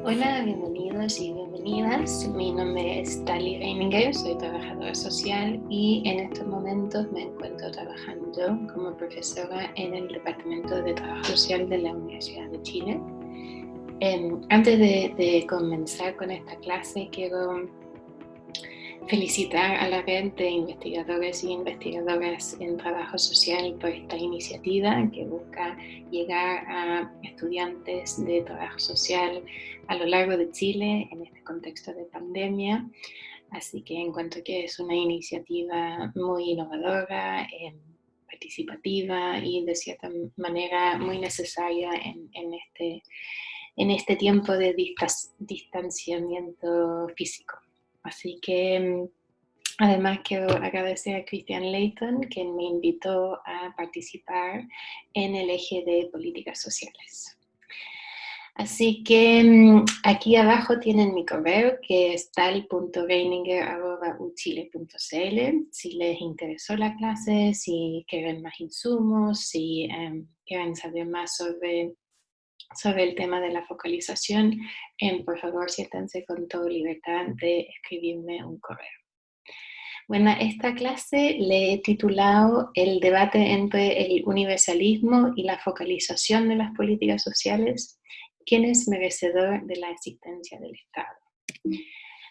Hola, bienvenidos y bienvenidas. Mi nombre es Tali Reininger, soy trabajadora social y en estos momentos me encuentro trabajando como profesora en el Departamento de Trabajo Social de la Universidad de Chile. Antes de comenzar con esta clase, quiero felicitar a la red de investigadores y investigadoras en trabajo social por esta iniciativa que busca llegar a estudiantes de trabajo social a lo largo de Chile en este contexto de pandemia. Así que encuentro que es una iniciativa muy innovadora, participativa y de cierta manera muy necesaria en este tiempo de distanciamiento físico. Así que además quiero agradecer a Christian Layton, quien me invitó a participar en el eje de políticas sociales. Así que aquí abajo tienen mi correo, que es tal.reininger@uchile.cl. Si les interesó la clase, si quieren más insumos, si quieren saber más sobre el tema de la focalización, por favor siéntanse con toda libertad de escribirme un correo. Bueno, esta clase le he titulado El debate entre el universalismo y la focalización de las políticas sociales. ¿Quién es merecedor de la existencia del Estado?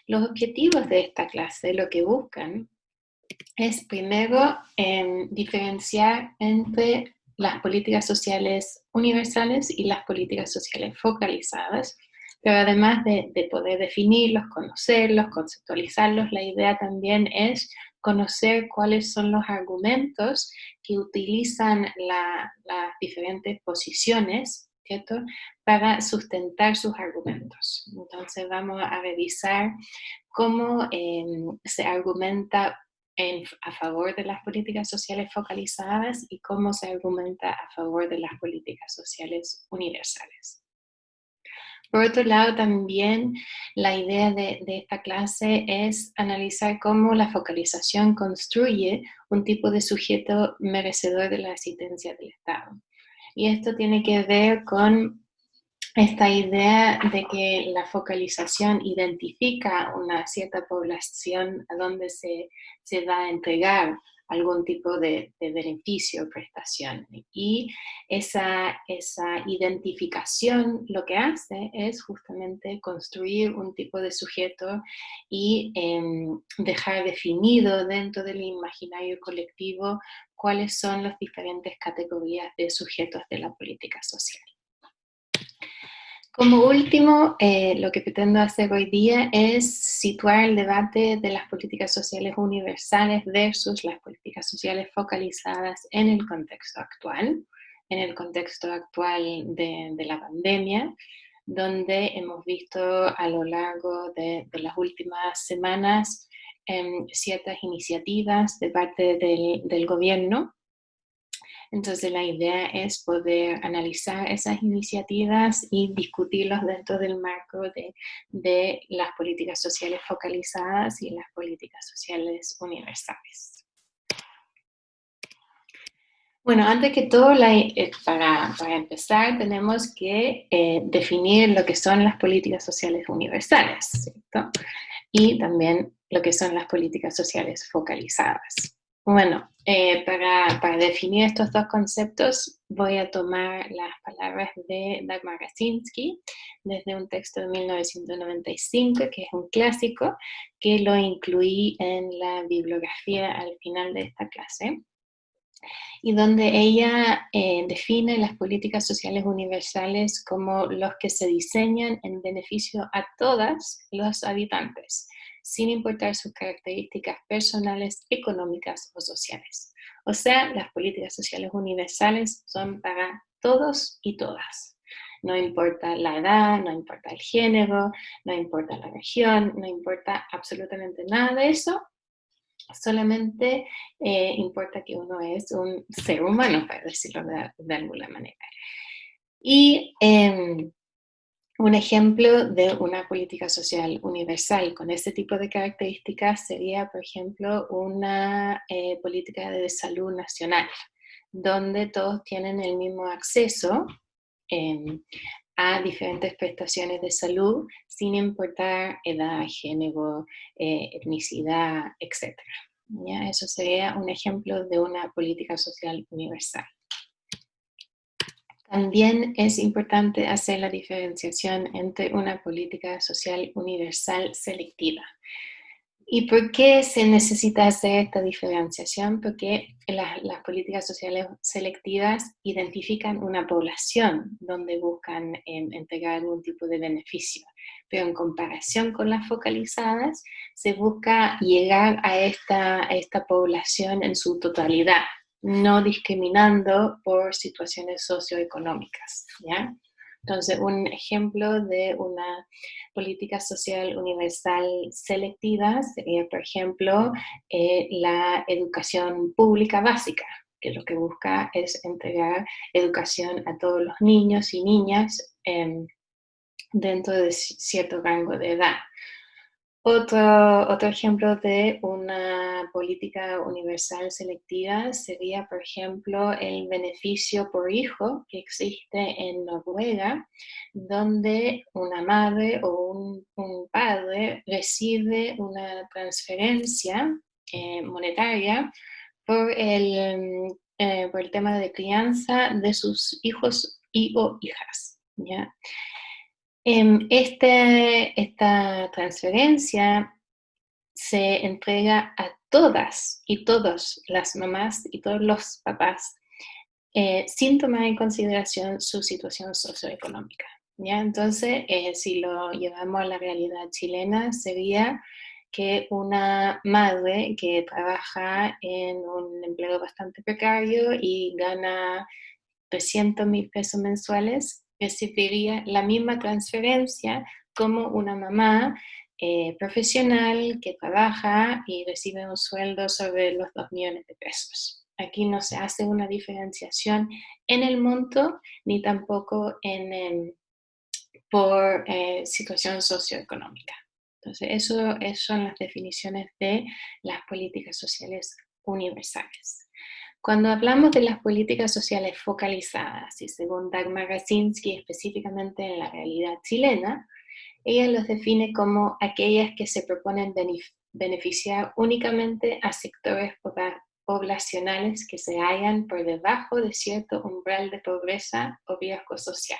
Los objetivos de esta clase lo que buscan es primero diferenciar entre las políticas sociales universales y las políticas sociales focalizadas, pero además de poder definirlos, conocerlos, conceptualizarlos, la idea también es conocer cuáles son los argumentos que utilizan las diferentes posiciones, ¿cierto?, para sustentar sus argumentos. Entonces vamos a revisar cómo se argumenta a favor de las políticas sociales focalizadas y cómo se argumenta a favor de las políticas sociales universales. Por otro lado, también la idea de esta clase es analizar cómo la focalización construye un tipo de sujeto merecedor de la asistencia del Estado. Y esto tiene que ver con esta idea de que la focalización identifica una cierta población a donde se va a entregar algún tipo de beneficio o prestación. Y esa identificación lo que hace es justamente construir un tipo de sujeto y dejar definido dentro del imaginario colectivo cuáles son las diferentes categorías de sujetos de la política social. Como último, lo que pretendo hacer hoy día es situar el debate de las políticas sociales universales versus las políticas sociales focalizadas en el contexto actual de la pandemia, donde hemos visto a lo largo de las últimas semanas ciertas iniciativas de parte del gobierno. Entonces la idea es poder analizar esas iniciativas y discutirlos dentro del marco de las políticas sociales focalizadas y las políticas sociales universales. Bueno, antes que todo, para empezar, tenemos que definir lo que son las políticas sociales universales, ¿cierto? Y también lo que son las políticas sociales focalizadas. Bueno, para definir estos dos conceptos voy a tomar las palabras de Dagmar Rasinski desde un texto de 1995, que es un clásico, que lo incluí en la bibliografía al final de esta clase, y donde ella define las políticas sociales universales como los que se diseñan en beneficio a todos los habitantes, sin importar sus características personales, económicas o sociales. O sea, las políticas sociales universales son para todos y todas. No importa la edad, no importa el género, no importa la región, no importa absolutamente nada de eso. Solamente importa que uno es un ser humano, para decirlo de alguna manera. Y un ejemplo de una política social universal con este tipo de características sería, por ejemplo, una política de salud nacional, donde todos tienen el mismo acceso a diferentes prestaciones de salud sin importar edad, género, etnicidad, etc. ¿Ya? Eso sería un ejemplo de una política social universal. También es importante hacer la diferenciación entre una política social universal selectiva. ¿Y por qué se necesita hacer esta diferenciación? Porque las políticas sociales selectivas identifican una población donde buscan entregar algún tipo de beneficio, pero en comparación con las focalizadas, se busca llegar a esta población en su totalidad, no discriminando por situaciones socioeconómicas, ¿ya? Entonces, un ejemplo de una política social universal selectiva sería, por ejemplo, la educación pública básica, que lo que busca es entregar educación a todos los niños y niñas dentro de cierto rango de edad. Otro ejemplo de una política universal selectiva sería, por ejemplo, el beneficio por hijo que existe en Noruega, donde una madre o un padre recibe una transferencia monetaria por el tema de crianza de sus hijos y o hijas, ¿ya? Esta transferencia se entrega a todas y todos las mamás y todos los papás sin tomar en consideración su situación socioeconómica, ¿ya? Entonces, si lo llevamos a la realidad chilena, sería que una madre que trabaja en un empleo bastante precario y gana 300.000 pesos mensuales, recibiría la misma transferencia como una mamá profesional que trabaja y recibe un sueldo sobre los 2 millones de pesos. Aquí no se hace una diferenciación en el monto ni tampoco por situación socioeconómica. Entonces, eso son las definiciones de las políticas sociales universales. Cuando hablamos de las políticas sociales focalizadas, y según Dagmar Racinski, específicamente en la realidad chilena, ella los define como aquellas que se proponen beneficiar únicamente a sectores poblacionales que se hallan por debajo de cierto umbral de pobreza o riesgo social.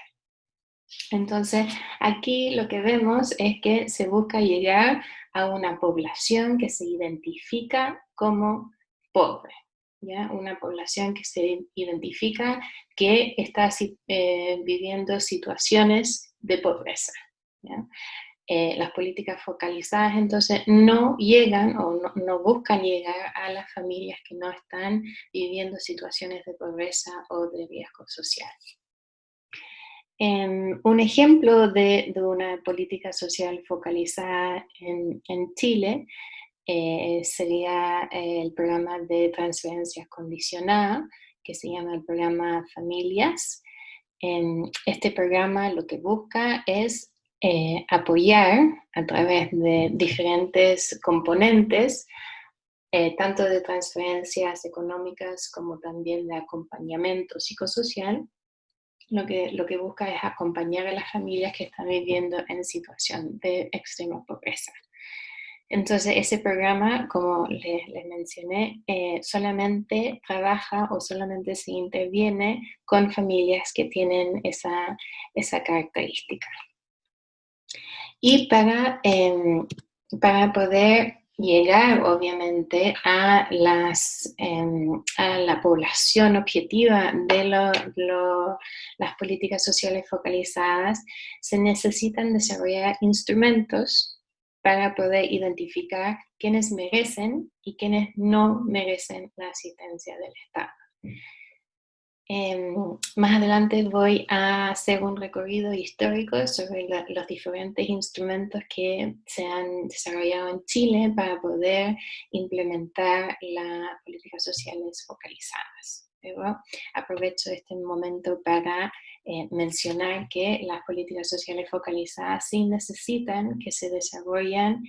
Entonces, aquí lo que vemos es que se busca llegar a una población que se identifica como pobre, ¿ya? Una población que se identifica que está viviendo situaciones de pobreza, ¿ya? Las políticas focalizadas entonces no llegan o no buscan llegar a las familias que no están viviendo situaciones de pobreza o de riesgo social. Un ejemplo de una política social focalizada en Chile sería el programa de transferencias condicionadas, que se llama el programa Familias. Este programa lo que busca es apoyar a través de diferentes componentes, tanto de transferencias económicas como también de acompañamiento psicosocial. Lo que busca es acompañar a las familias que están viviendo en situación de extrema pobreza. Entonces, ese programa, como les mencioné, solamente trabaja o solamente se interviene con familias que tienen esa característica. Y para poder llegar, obviamente, a la población objetiva de las políticas sociales focalizadas, se necesitan desarrollar instrumentos para poder identificar quiénes merecen y quiénes no merecen la asistencia del Estado. Más adelante voy a hacer un recorrido histórico sobre los diferentes instrumentos que se han desarrollado en Chile para poder implementar las políticas sociales focalizadas. Pero aprovecho este momento para mencionar que las políticas sociales focalizadas sí necesitan que se desarrollen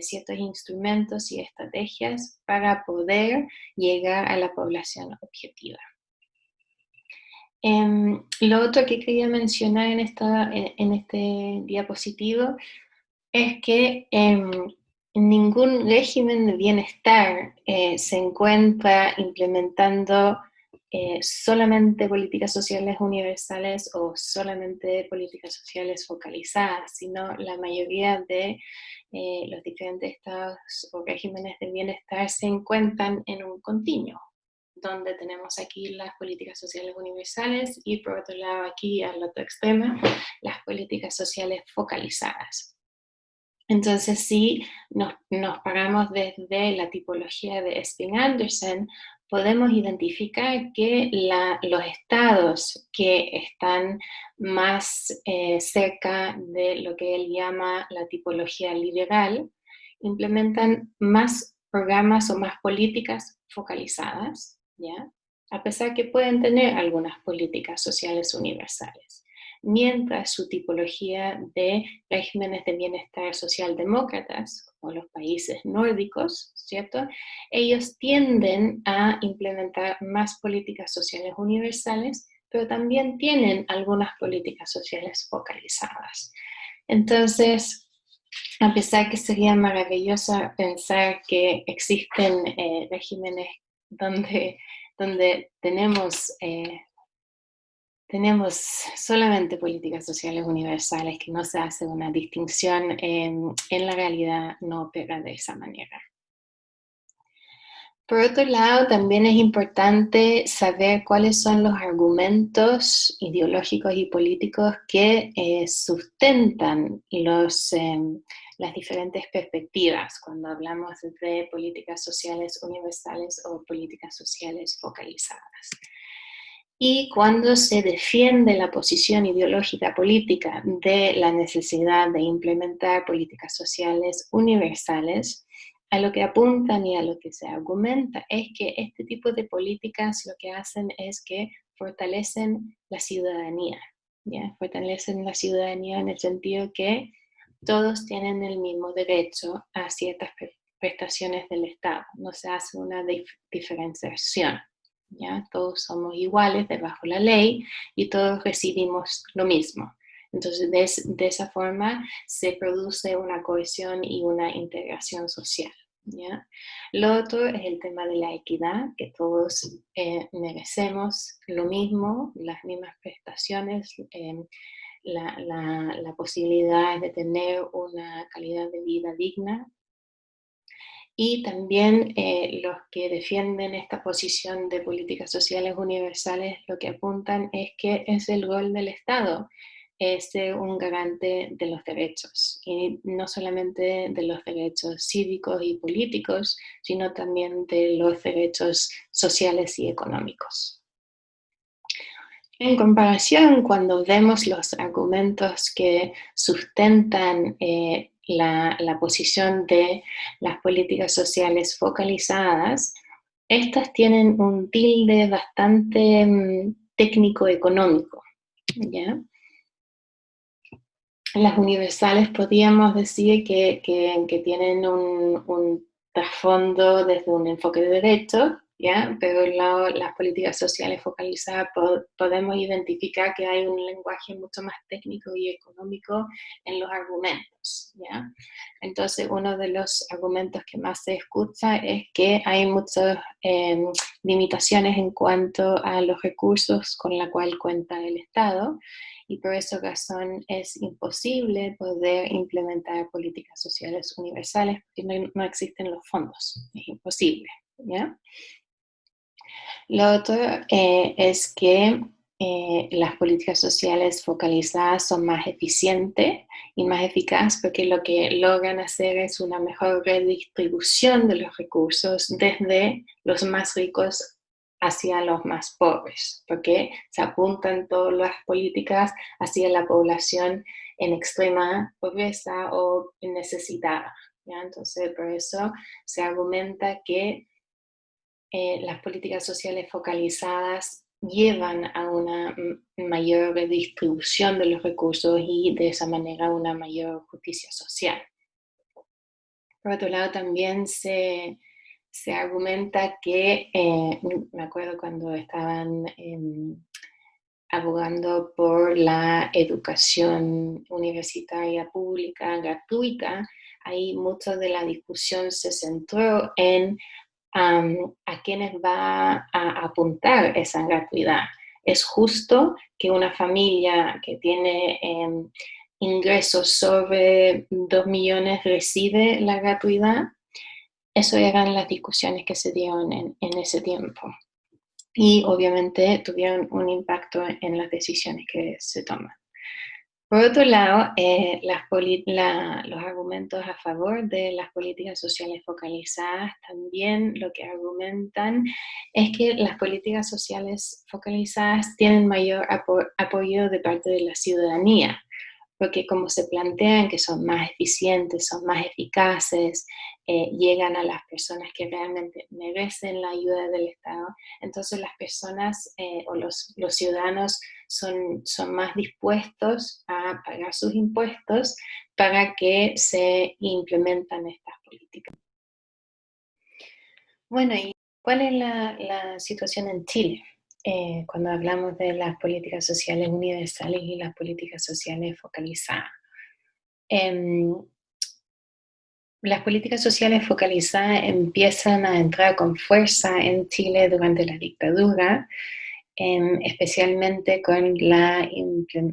ciertos instrumentos y estrategias para poder llegar a la población objetiva. Lo otro que quería mencionar en este diapositivo es que ningún régimen de bienestar se encuentra implementando solamente políticas sociales universales o solamente políticas sociales focalizadas, sino la mayoría de los diferentes estados o regímenes de bienestar se encuentran en un continuo, donde tenemos aquí las políticas sociales universales y por otro lado aquí al otro extremo las políticas sociales focalizadas. Entonces, si nos paramos desde la tipología de Espin-Andersen, podemos identificar que los estados que están más cerca de lo que él llama la tipología liberal implementan más programas o más políticas focalizadas, ¿ya? A pesar que pueden tener algunas políticas sociales universales, mientras su tipología de regímenes de bienestar socialdemócratas, como los países nórdicos, ¿cierto? Ellos tienden a implementar más políticas sociales universales, pero también tienen algunas políticas sociales focalizadas. Entonces, a pesar que sería maravilloso pensar que existen regímenes donde tenemos solamente políticas sociales universales, que no se hace una distinción, en la realidad no opera de esa manera. Por otro lado, también es importante saber cuáles son los argumentos ideológicos y políticos que sustentan las diferentes perspectivas cuando hablamos de políticas sociales universales o políticas sociales focalizadas. Y cuando se defiende la posición ideológica política de la necesidad de implementar políticas sociales universales, a lo que apuntan y a lo que se argumenta es que este tipo de políticas lo que hacen es que fortalecen la ciudadanía, ¿ya? Fortalecen la ciudadanía en el sentido que todos tienen el mismo derecho a ciertas prestaciones del Estado, no se hace una diferenciación. ¿Ya? Todos somos iguales debajo de la ley y todos recibimos lo mismo. Entonces, de esa forma se produce una cohesión y una integración social. ¿Ya? Lo otro es el tema de la equidad, que todos merecemos lo mismo, las mismas prestaciones, la posibilidad de tener una calidad de vida digna. Y también los que defienden esta posición de políticas sociales universales lo que apuntan es que es el rol del Estado, es ser un garante de los derechos, y no solamente de los derechos cívicos y políticos, sino también de los derechos sociales y económicos. En comparación, cuando vemos los argumentos que sustentan la posición de las políticas sociales focalizadas, estas tienen un tilde bastante técnico-económico, ¿ya? Las universales podríamos decir que tienen un trasfondo desde un enfoque de derecho, ¿ya? Pero las políticas sociales focalizadas podemos identificar que hay un lenguaje mucho más técnico y económico en los argumentos, ¿ya? Entonces, uno de los argumentos que más se escucha es que hay muchas limitaciones en cuanto a los recursos con la cual cuenta el Estado, y por esa razón es imposible poder implementar políticas sociales universales porque no existen los fondos, es imposible, ¿ya? Lo otro es que las políticas sociales focalizadas son más eficientes y más eficaces porque lo que logran hacer es una mejor redistribución de los recursos desde los más ricos hacia los más pobres, porque se apuntan todas las políticas hacia la población en extrema pobreza o necesitada, ¿ya? Entonces, por eso se argumenta que las políticas sociales focalizadas llevan a una mayor redistribución de los recursos y de esa manera una mayor justicia social. Por otro lado, también se argumenta que, me acuerdo cuando estaban abogando por la educación universitaria pública gratuita, ahí mucho de la discusión se centró en a quiénes va a apuntar esa gratuidad. ¿Es justo que una familia que tiene ingresos sobre 2 millones recibe la gratuidad? Eso eran las discusiones que se dieron en ese tiempo. Y obviamente tuvieron un impacto en las decisiones que se toman. Por otro lado, los argumentos a favor de las políticas sociales focalizadas también lo que argumentan es que las políticas sociales focalizadas tienen mayor apoyo de parte de la ciudadanía, porque como se plantean que son más eficientes, son más eficaces, llegan a las personas que realmente merecen la ayuda del Estado, entonces las personas o los ciudadanos son más dispuestos a pagar sus impuestos para que se implementan estas políticas. Bueno, ¿y cuál es la situación en Chile? Cuando hablamos de las políticas sociales universales y las políticas sociales focalizadas. Em, las políticas sociales focalizadas empiezan a entrar con fuerza en Chile durante la dictadura, especialmente con la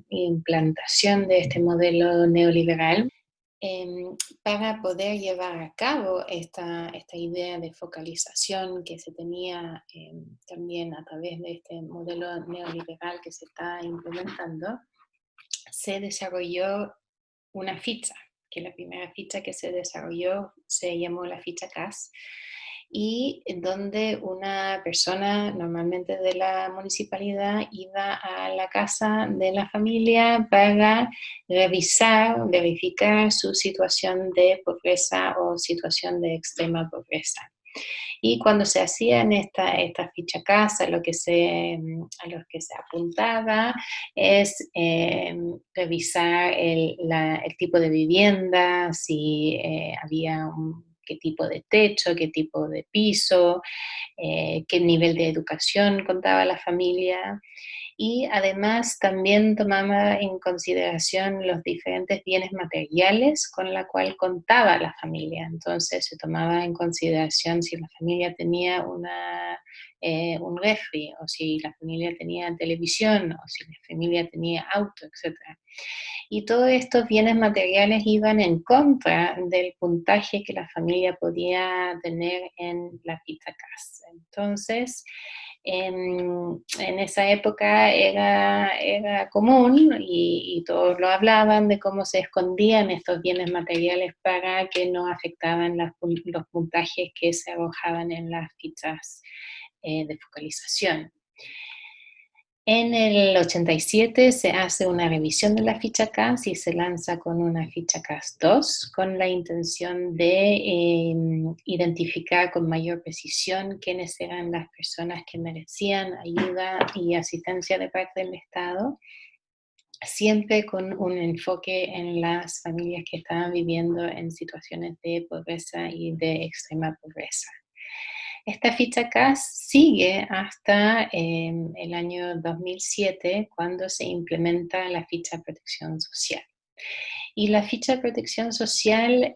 implantación de este modelo neoliberal. Para poder llevar a cabo esta idea de focalización que se tenía también a través de este modelo neoliberal que se está implementando, se desarrolló una ficha, que la primera ficha que se desarrolló se llamó la ficha CAS, y donde una persona, normalmente de la municipalidad, iba a la casa de la familia para verificar su situación de pobreza o situación de extrema pobreza. Y cuando se hacían esta ficha casa, a lo que se apuntaba es revisar el tipo de vivienda, si había qué tipo de techo, qué tipo de piso, qué nivel de educación contaba la familia. Y además también tomaba en consideración los diferentes bienes materiales con la cual contaba la familia. Entonces se tomaba en consideración si la familia tenía un refri, o si la familia tenía televisión, o si la familia tenía auto, etc. Y todos estos bienes materiales iban en contra del puntaje que la familia podía tener en la ficha CAS. Entonces, en esa época era común y todos lo hablaban de cómo se escondían estos bienes materiales para que no afectaban los puntajes que se arrojaban en las fichas de focalización. En el 87 se hace una revisión de la ficha CAS y se lanza con una ficha CAS 2 con la intención de identificar con mayor precisión quiénes eran las personas que merecían ayuda y asistencia de parte del Estado, siempre con un enfoque en las familias que estaban viviendo en situaciones de pobreza y de extrema pobreza. Esta ficha CAS sigue hasta el año 2007, cuando se implementa la ficha de protección social. Y la ficha de protección social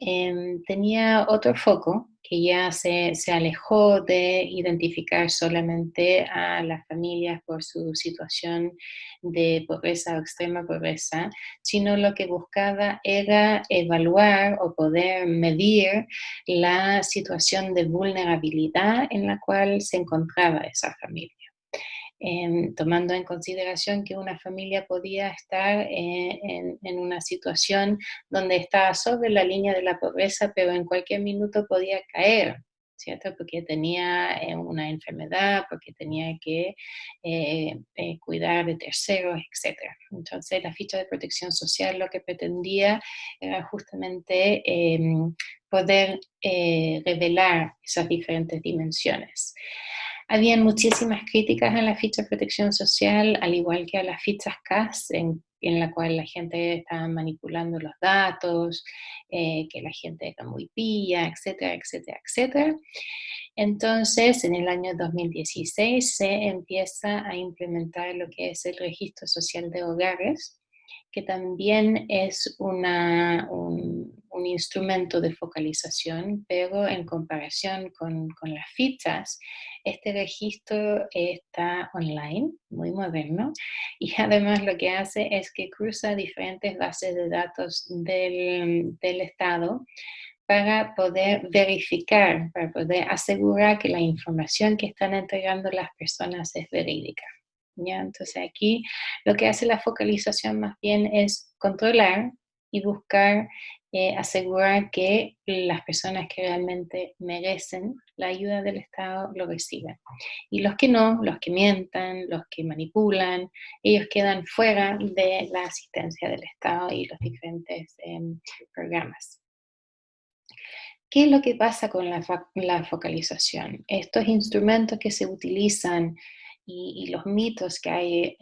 tenía otro foco, que ya se alejó de identificar solamente a las familias por su situación de pobreza o extrema pobreza, sino lo que buscaba era evaluar o poder medir la situación de vulnerabilidad en la cual se encontraba esa familia. Tomando en consideración que una familia podía estar en una situación donde estaba sobre la línea de la pobreza, pero en cualquier minuto podía caer, ¿cierto? Porque tenía una enfermedad, porque tenía que cuidar de terceros, etc. Entonces, la ficha de protección social lo que pretendía era justamente poder revelar esas diferentes dimensiones. Habían muchísimas críticas a la ficha de protección social, al igual que a las fichas CAS, en la cual la gente está manipulando los datos, que la gente está muy pilla, etcétera, etcétera, etcétera. Entonces, en el año 2016 se empieza a implementar lo que es el registro social de hogares, que también es un instrumento de focalización, pero en comparación con las fichas, este registro está online, muy moderno, y además lo que hace es que cruza diferentes bases de datos del Estado para poder verificar, para poder asegurar que la información que están entregando las personas es verídica. ¿Ya? Entonces aquí lo que hace la focalización más bien es controlar y buscar asegurar que las personas que realmente merecen la ayuda del Estado lo reciben. Y los que no, los que mientan, los que manipulan, ellos quedan fuera de la asistencia del Estado y los diferentes programas. ¿Qué es lo que pasa con la focalización? Estos instrumentos que se utilizan y los mitos que hay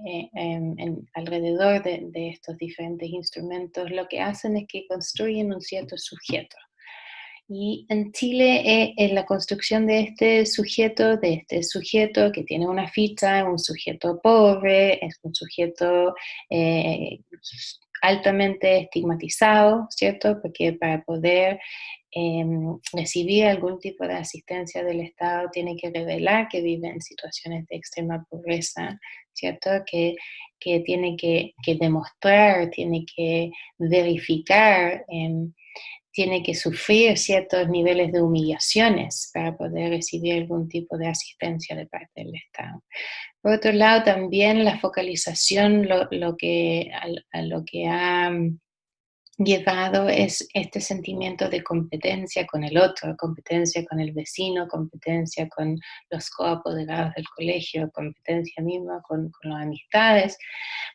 alrededor de estos diferentes instrumentos, lo que hacen es que construyen un cierto sujeto. Y en Chile, en la construcción de este sujeto que tiene una ficha, un sujeto pobre, es un sujeto eh, altamente estigmatizado, ¿cierto? Porque para poder recibir algún tipo de asistencia del Estado tiene que revelar que vive en situaciones de extrema pobreza, ¿cierto? Que tiene que demostrar, tiene que verificar. Tiene que sufrir ciertos niveles de humillaciones para poder recibir algún tipo de asistencia de parte del Estado. Por otro lado, también la focalización a lo que ha llevado es este sentimiento de competencia con el otro, competencia con el vecino, competencia con los coapoderados del colegio, competencia misma con las amistades,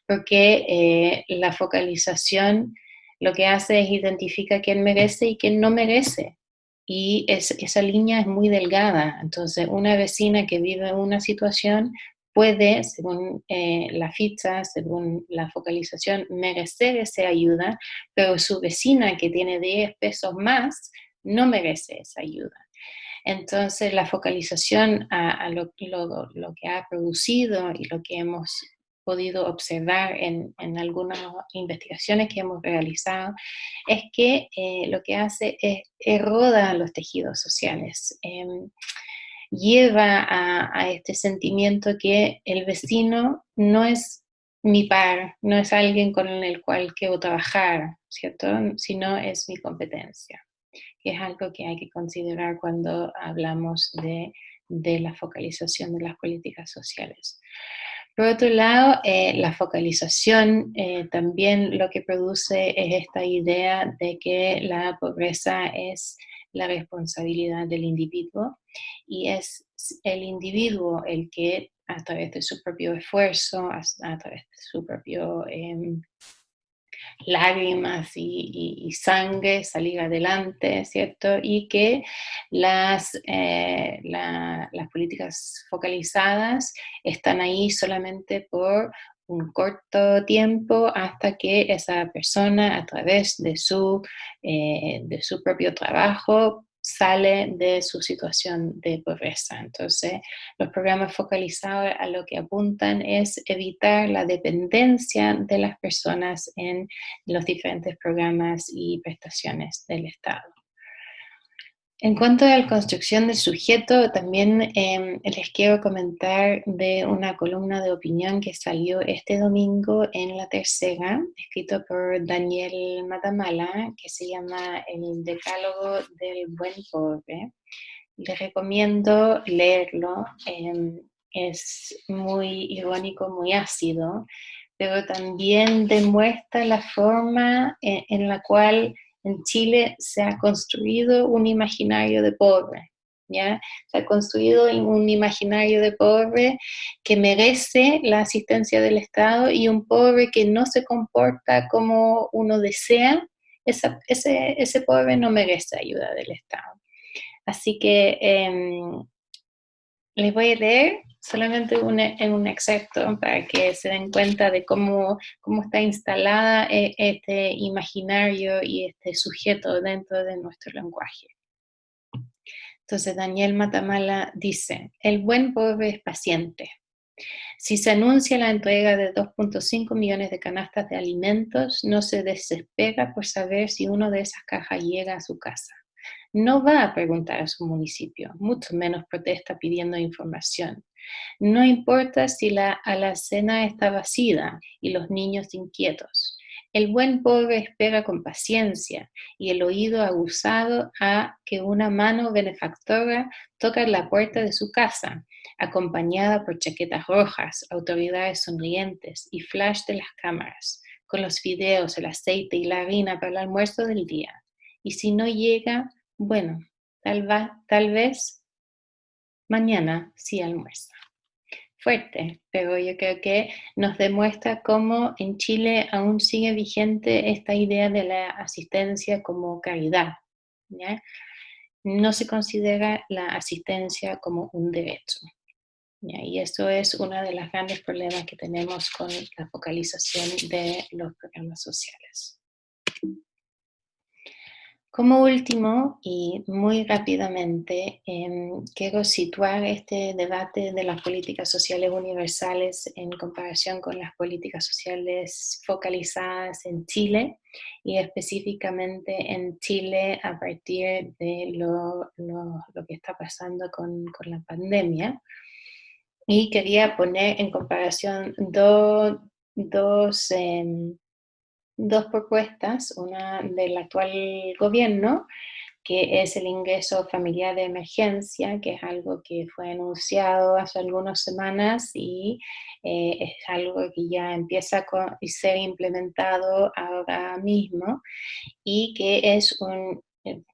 porque la focalización lo que hace es identificar quién merece y quién no merece. Y esa línea es muy delgada. Entonces, una vecina que vive una situación puede, según la ficha, según la focalización, merecer esa ayuda, pero su vecina que tiene 10 pesos más no merece esa ayuda. Entonces, la focalización a lo que ha producido y lo que hemos podido observar en algunas investigaciones que hemos realizado, es que lo que hace es eroda los tejidos sociales, lleva a este sentimiento que el vecino no es mi par, no es alguien con el cual quiero trabajar, ¿cierto? Sino es mi competencia, que es algo que hay que considerar cuando hablamos de la focalización de las políticas sociales. Por otro lado, la focalización también lo que produce es esta idea de que la pobreza es la responsabilidad del individuo y es el individuo el que a través de su propio esfuerzo, a través de su propio lágrimas y sangre, salir adelante, ¿cierto? Y que las políticas focalizadas están ahí solamente por un corto tiempo hasta que esa persona, a través de su propio trabajo, sale de su situación de pobreza. Entonces, los programas focalizados a lo que apuntan es evitar la dependencia de las personas en los diferentes programas y prestaciones del Estado. En cuanto a la construcción del sujeto, también les quiero comentar de una columna de opinión que salió este domingo en La Tercera, escrito por Daniel Matamala, que se llama El Decálogo del Buen Pobre. Les recomiendo leerlo, es muy irónico, muy ácido, pero también demuestra la forma en la cual en Chile se ha construido un imaginario de pobre, ¿ya? Se ha construido un imaginario de pobre que merece la asistencia del Estado y un pobre que no se comporta como uno desea, ese pobre no merece ayuda del Estado. Así que les voy a leer solamente un excepto para que se den cuenta de cómo está instalada este imaginario y este sujeto dentro de nuestro lenguaje. Entonces Daniel Matamala dice, el buen pobre es paciente. Si se anuncia la entrega de 2.5 millones de canastas de alimentos, no se desespera por saber si uno de esas cajas llega a su casa. No va a preguntar a su municipio, mucho menos protesta pidiendo información. No importa si la alacena está vacía y los niños inquietos. El buen pobre espera con paciencia y el oído aguzado a que una mano benefactora toca la puerta de su casa, acompañada por chaquetas rojas, autoridades sonrientes y flash de las cámaras, con los fideos, el aceite y la harina para el almuerzo del día. Y si no llega, bueno, tal vez mañana sí almuerza. Fuerte, pero yo creo que nos demuestra cómo en Chile aún sigue vigente esta idea de la asistencia como caridad, ¿ya? No se considera la asistencia como un derecho, ¿ya? Y eso es uno de los grandes problemas que tenemos con la focalización de los programas sociales. Como último, y muy rápidamente, quiero situar este debate de las políticas sociales universales en comparación con las políticas sociales focalizadas en Chile y específicamente en Chile a partir de lo que está pasando con la pandemia. Y quería poner en comparación dos, dos propuestas, una del actual gobierno, que es el ingreso familiar de emergencia, que es algo que fue anunciado hace algunas semanas y es algo que ya empieza a ser implementado ahora mismo y que es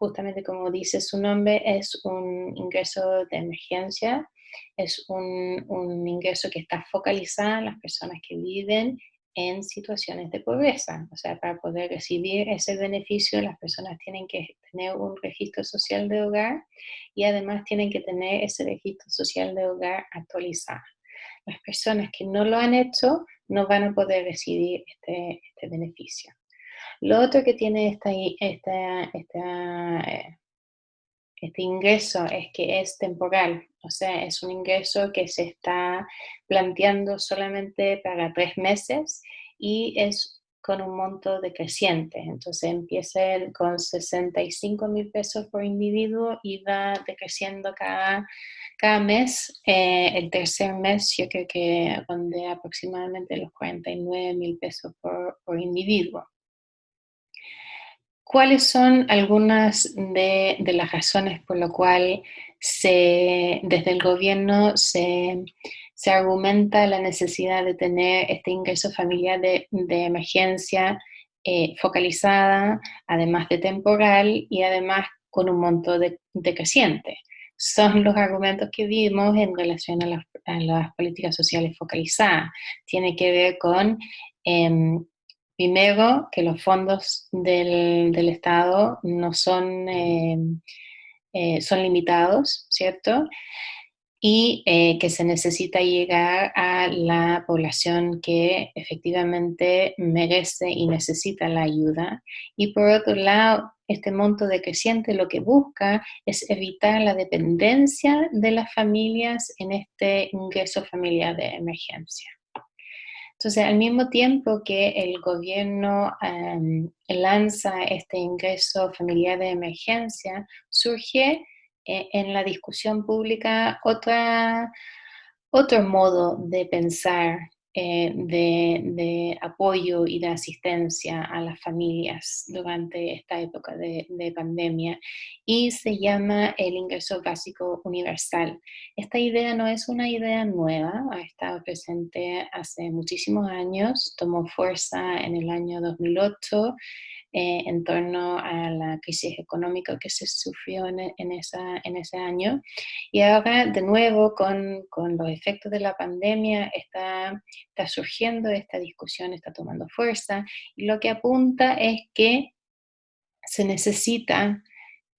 justamente como dice su nombre, es un ingreso de emergencia, es un ingreso que está focalizado en las personas que viven en situaciones de pobreza. O sea, para poder recibir ese beneficio, las personas tienen que tener un registro social de hogar y además tienen que tener ese registro social de hogar actualizado. Las personas que no lo han hecho no van a poder recibir este beneficio. Lo otro que tiene este ingreso es que es temporal, o sea, es un ingreso que se está planteando solamente para 3 meses y es con un monto decreciente. Entonces empieza con 65.000 pesos por individuo y va decreciendo cada mes. El tercer mes yo creo que ronda aproximadamente los 49.000 pesos por individuo. ¿Cuáles son algunas de las razones por las cuales desde el gobierno se argumenta la necesidad de tener este ingreso familiar de emergencia focalizada, además de temporal y además con un monto decreciente? Son los argumentos que vimos en relación a las políticas sociales focalizadas. Tiene que ver con primero, que los fondos del Estado no son, son limitados, ¿cierto? Y que se necesita llegar a la población que efectivamente merece y necesita la ayuda. Y por otro lado, este monto decreciente lo que busca es evitar la dependencia de las familias en este ingreso familiar de emergencia. Entonces, al mismo tiempo que el gobierno lanza este ingreso familiar de emergencia, surge en la discusión pública otro modo de pensar de apoyo y de asistencia a las familias durante esta época de pandemia y se llama el ingreso básico universal. Esta idea no es una idea nueva, ha estado presente hace muchísimos años, tomó fuerza en el año 2008 en torno a la crisis económica que se sufrió en ese año. Y ahora, de nuevo, con los efectos de la pandemia, está surgiendo esta discusión, está tomando fuerza, y lo que apunta es que se necesita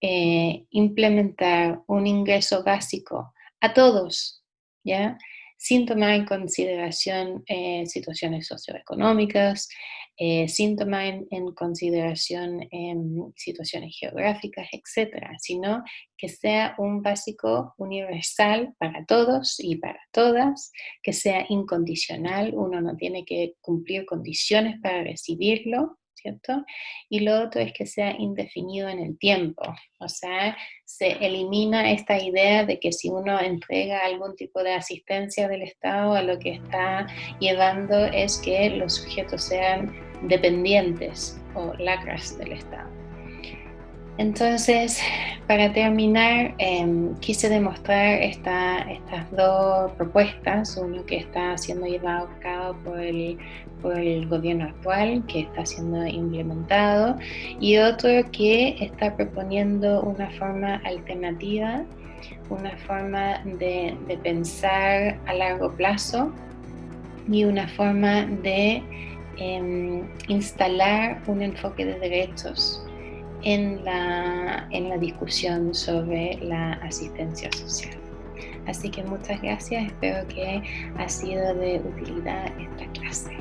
implementar un ingreso básico a todos, ¿ya? sin tomar en consideración situaciones socioeconómicas, sin tomar en consideración situaciones geográficas, etcétera, sino que sea un básico universal para todos y para todas, que sea incondicional, uno no tiene que cumplir condiciones para recibirlo, ¿cierto? Y lo otro es que sea indefinido en el tiempo, o sea, se elimina esta idea de que si uno entrega algún tipo de asistencia del Estado, a lo que está llevando es que los sujetos sean dependientes o lacras del Estado. Entonces, para terminar, quise demostrar estas dos propuestas, uno que está siendo llevado a cabo por el gobierno actual, que está siendo implementado, y otro que está proponiendo una forma alternativa, una forma de pensar a largo plazo y una forma de instalar un enfoque de derechos en la discusión sobre la asistencia social. Así que muchas gracias, espero que ha sido de utilidad esta clase.